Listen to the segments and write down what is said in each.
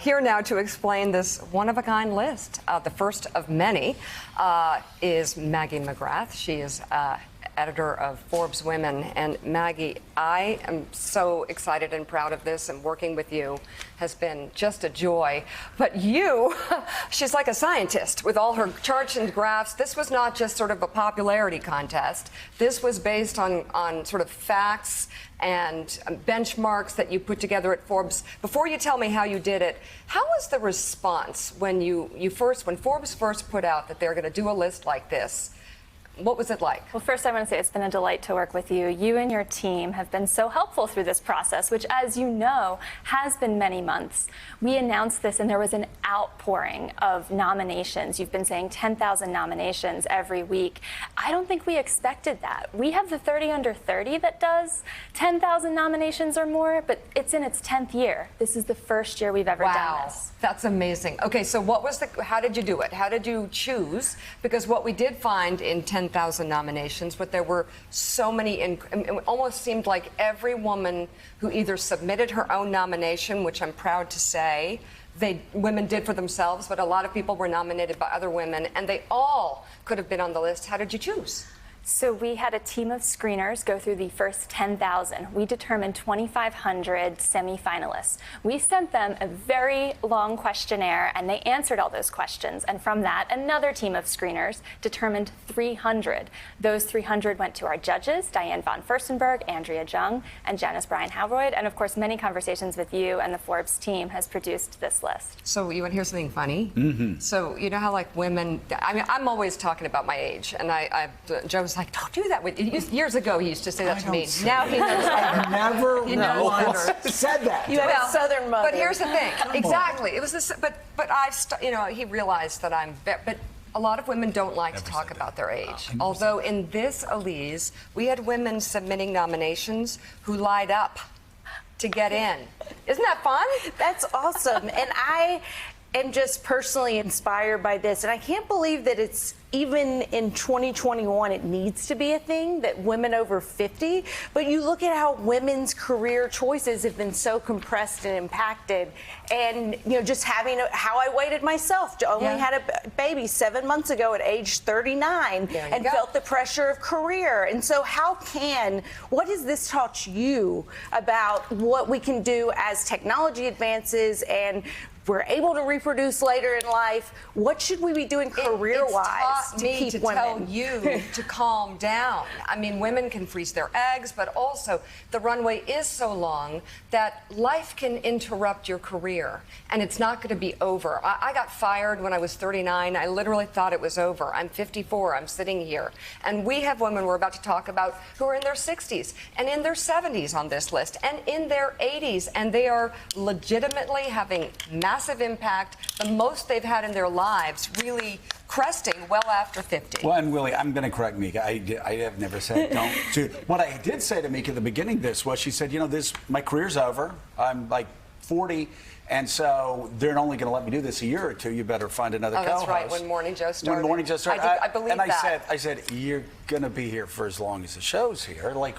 Here now to explain this one-of-a-kind list. The first of many is Maggie McGrath. She is editor of Forbes Women. And Maggie, I am so excited and proud of this, and working with you has been just a joy. But you, she's like a scientist with all her charts and graphs. This was not just sort of a popularity contest. This was based on sort of facts and benchmarks that you put together at Forbes. Before you tell me how you did it, how was the response when when Forbes first put out that they're going to do a list like this? What was it like? Well, first I want to say it's been a delight to work with you. You and your team have been so helpful through this process, which, as you know, has been many months. We announced this and there was an outpouring of nominations. You've been saying 10,000 nominations every week. I don't think we expected that. We have the 30 Under 30 that does 10,000 nominations or more, but it's in its 10th year. This is the first year we've ever done this. That's amazing. Okay, so how did you do it? How did you choose? Because what we did find in 10,000 nominations, but there were so many, it almost seemed like every woman who either submitted her own nomination, which I'm proud to say, women did for themselves, but a lot of people were nominated by other women, and they all could have been on the list. How did you choose? So we had a team of screeners go through the first 10,000. We determined 2,500 semifinalists. We sent them a very long questionnaire, and they answered all those questions. And from that, another team of screeners determined 300. Those 300 went to our judges, Diane von Furstenberg, Andrea Jung, and Janice Bryan Halroyd. And of course, many conversations with you and the Forbes team has produced this list. So you want to hear something funny? Mm-hmm. So you know how like women, I mean, I'm always talking about my age, and Joe's like, don't do that with you. Years ago, he used to say that to me. Now he knows I never said that. You have a Southern mother. But here's the thing. Exactly. It was this. But he realized that but a lot of women don't like to talk about their age. Although in this Elise, we had women submitting nominations who lied up to get in. Isn't that fun? That's awesome. And I am just personally inspired by this. And I can't believe that it's even in 2021, it needs to be a thing that women over 50. But you look at how women's career choices have been so compressed and impacted. And, just having how I waited myself. Only had a baby 7 months ago at age 39 and felt the pressure of career. And so what has this taught you about what we can do as technology advances and we're able to reproduce later in life? What should we be doing career-wise to keep women? Tell you to calm down. I mean, women can freeze their eggs, but also the runway is so long that life can interrupt your career, and it's not going to be over. I got fired when I was 39. I literally thought it was over. I'm 54. I'm sitting here, and we have women we're about to talk about who are in their 60s and in their 70s on this list, and in their 80s, and they are legitimately having massive impact, the most they've had in their lives, really cresting well after 50. Well, and Willie, I'm going to correct Mika. I have never said don't do. What I did say to Mika at the beginning of this was, she said, my career's over. I'm like 40. And so they're only going to let me do this a year or two. You better find another co-host. That's right. When Morning Joe started. When Morning Joe started. I believe and that. I said, you're going to be here for as long as the show's here. Like,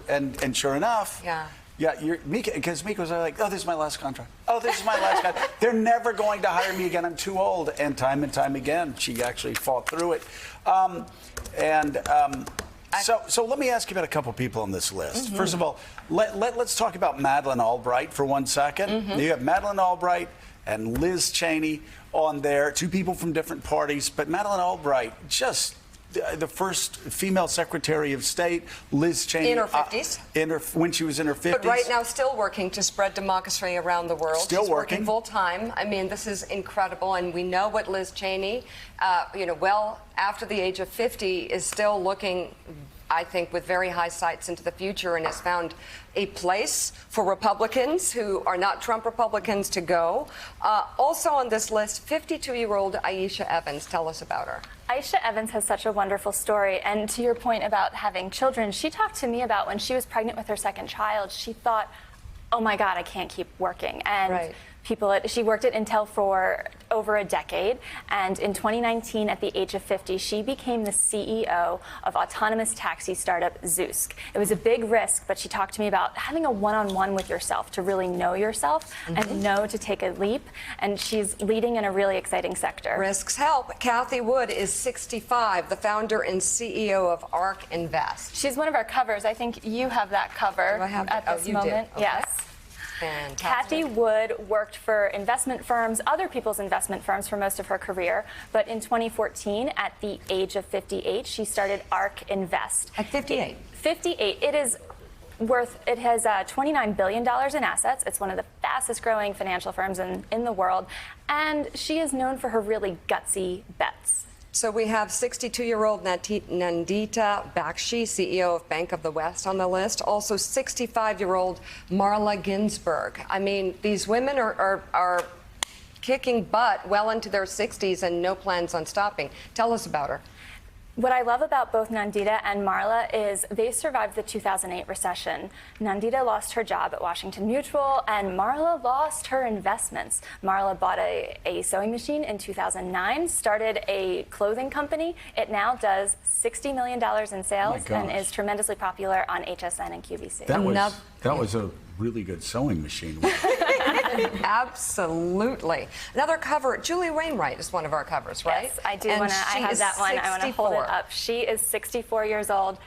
and sure enough. Yeah, Mika, because Mika was like, oh, this is my last contract. Oh, this is my last contract. They're never going to hire me again. I'm too old. And time again, she actually fought through it. So let me ask you about a couple people on this list. Mm-hmm. First of all, let's talk about Madeleine Albright for 1 second. Mm-hmm. You have Madeleine Albright and Liz Cheney on there, two people from different parties. But Madeleine Albright, just the first female Secretary of State, Liz Cheney. In her 50s. When she was in her 50s. But right now still working to spread democracy around the world. She's working full time. I mean, this is incredible. And we know what Liz Cheney, well after the age of 50, is still looking, I think, with very high sights into the future, and has found a place for Republicans who are not Trump Republicans to go. Also on this list, 52-year-old Aisha Evans. Tell us about her. Aisha Evans has such a wonderful story. And to your point about having children, she talked to me about when she was pregnant with her second child, she thought, oh my God, I can't keep working. And She worked at Intel for over a decade, and in 2019, at the age of 50, she became the CEO of autonomous taxi startup Zoosk. It was a big risk, but she talked to me about having a one-on-one with yourself to really know yourself and know to take a leap, and she's leading in a really exciting sector. Risks help. Kathy Wood is 65, the founder and CEO of ARK Invest. She's one of our covers. I think you have that cover Do I have at that? this Oh, you did. moment. Okay. Yes. Fantastic. Kathy Wood worked for investment firms, other people's investment firms for most of her career, but in 2014, at the age of 58, she started ARK Invest. At 58? 58. It has $29 billion in assets. It's one of the fastest growing financial firms in the world, and she is known for her really gutsy bets. So we have 62-year-old Nandita Bakshi, CEO of Bank of the West, on the list. Also 65-year-old Marla Ginsburg. I mean, these women are kicking butt well into their 60s and no plans on stopping. Tell us about her. What I love about both Nandita and Marla is they survived the 2008 recession. Nandita lost her job at Washington Mutual, and Marla lost her investments. Marla bought a sewing machine in 2009, started a clothing company. It now does $60 million in sales and is tremendously popular on HSN and QVC. That was a really good sewing machine. Absolutely. Another cover, Julie Wainwright is one of our covers, right? Yes, I do And want to. I she have is that one. I want to hold 64. it up. She is 64 years old.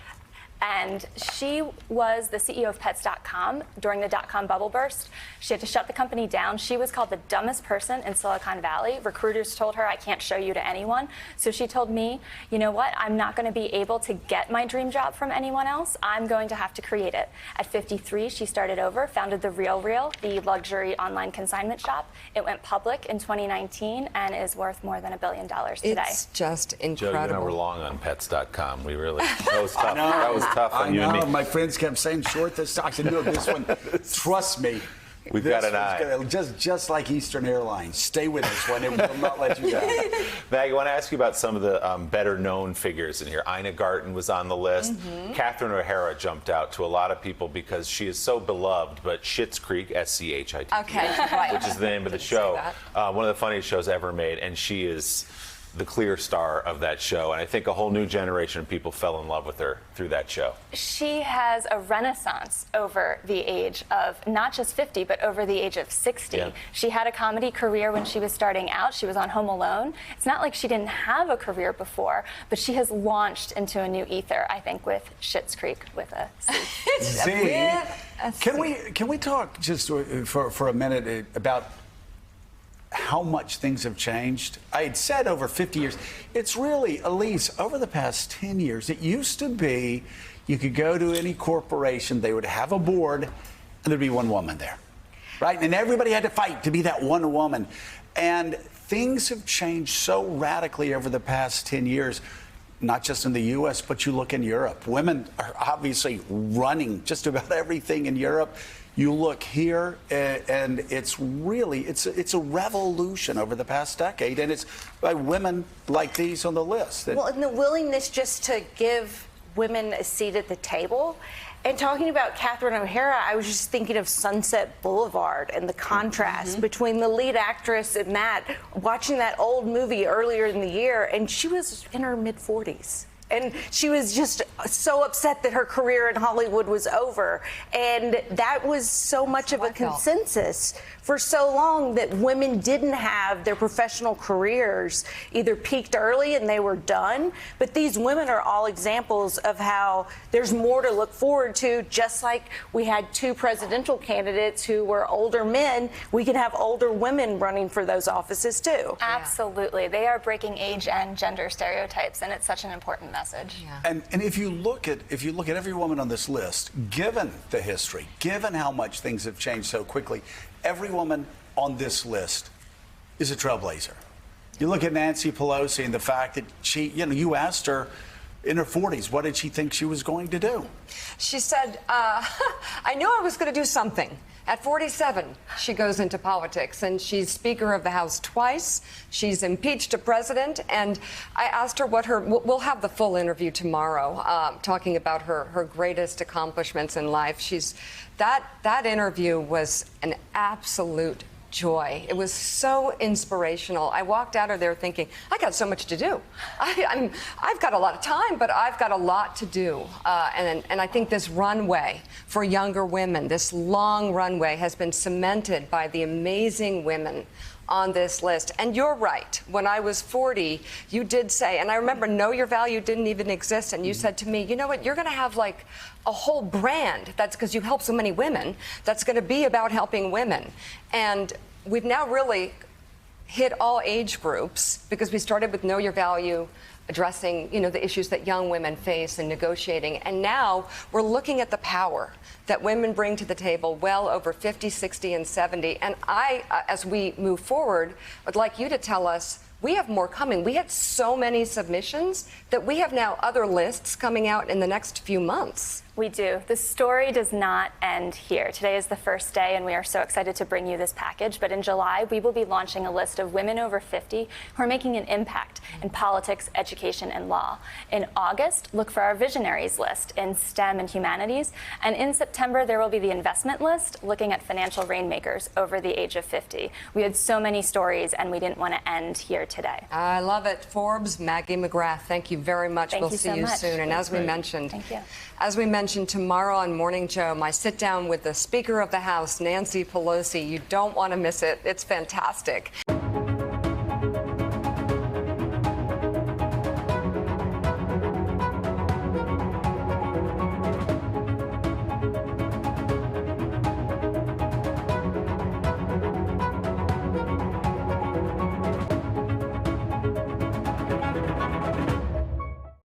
And she was the CEO of Pets.com during the dot-com bubble burst. She had to shut the company down. She was called the dumbest person in Silicon Valley. Recruiters told her, I can't show you to anyone. So she told me, you know what? I'm not going to be able to get my dream job from anyone else. I'm going to have to create it. At 53, she started over, founded The RealReal, the luxury online consignment shop. It went public in 2019 and is worth more than $1 billion today. It's just Joe, incredible. you and I were long on Pets.com. We really, that was tough. That was tough on you and me. My friends kept saying short this stock. I said, no, this one, trust me. We've this got an one's eye. gonna- just like Eastern Airlines. Stay with this one. It will not let you down. Maggie, I want to ask you about some of the better known figures in here. Ina Garten was on the list. Catherine O'Hara jumped out to a lot of people because she is so beloved, but Schitt's Creek, S-C-H-I-T, Okay, right. which is the name of the Didn't say show, that. one of the funniest shows ever made, and she is the clear star of that show. And I think a whole new generation of people fell in love with her through that show. She has a renaissance over the age of not just 50, but over the age of 60. Yeah. She had a comedy career when she was starting out. She was on Home Alone. It's not like she didn't have a career before, but she has launched into a new ether, I think, with Schitt's Creek with a C. Z. Can we talk just for a minute about how much things have changed? I had said over 50 years. It's really, Elise, over the past 10 years, it used to be you could go to any corporation, they would have a board, and there'd be one woman there, right? And everybody had to fight to be that one woman. And things have changed so radically over the past 10 years. Not just in the U.S., but you look in Europe. Women are obviously running just about everything in Europe. You look here, and it's really, it's a revolution over the past decade, and it's by women like these on the list. Well, and the willingness just to give women a seat at the table. And talking about Catherine O'Hara, I was just thinking of Sunset Boulevard and the contrast between the lead actress and that, watching that old movie earlier in the year, and she was in her mid-40s. And she was just so upset that her career in Hollywood was over. And that was so much of a consensus for so long, that women didn't have their professional careers either peaked early and they were done. But these women are all examples of how there's more to look forward to. Just like we had two presidential candidates who were older men, we can have older women running for those offices too. Absolutely. They are breaking age and gender stereotypes, and it's such an important message. And if you look at every woman on this list, given the history, given how much things have changed so quickly, every woman on this list is a trailblazer. You look at Nancy Pelosi and the fact that she, you asked her in her 40s, what did she think she was going to do? She said, I knew I was going to do something. At 47, she goes into politics, and she's Speaker of the House twice. She's impeached a president, and I asked her what we'll have the full interview tomorrow, talking about her greatest accomplishments in life. That interview was an absolute joy. It was so inspirational. I walked out of there thinking, I got so much to do. I've got a lot of time, but I've got a lot to do. And I think this runway for younger women, this long runway, has been cemented by the amazing women on this list. And you're right. When I was 40, you did say, and I remember Know Your Value didn't even exist, and you said to me, you know what, you're going to have like a whole brand, that's because you help so many women, that's going to be about helping women. And we've now really hit all age groups, because we started with Know Your Value, addressing, the issues that young women face in negotiating. And now we're looking at the power that women bring to the table well over 50, 60, and 70. And I, as we move forward, would like you to tell us, we have more coming. We had so many submissions that we have now other lists coming out in the next few months. We do. The story does not end here. Today is the first day, and we are so excited to bring you this package. But in July, we will be launching a list of women over 50 who are making an impact in politics, education, and law. In August, look for our visionaries list in STEM and humanities. And in September, there will be the investment list looking at financial rainmakers over the age of 50. We had so many stories, and we didn't want to end here today. I love it. Forbes, Maggie McGrath, thank you very much. Thank we'll you see so you much. soon. And as we mentioned, Thank you. As we mentioned tomorrow on Morning Joe, my sit down with the Speaker of the House, Nancy Pelosi. You don't want to miss it. It's fantastic.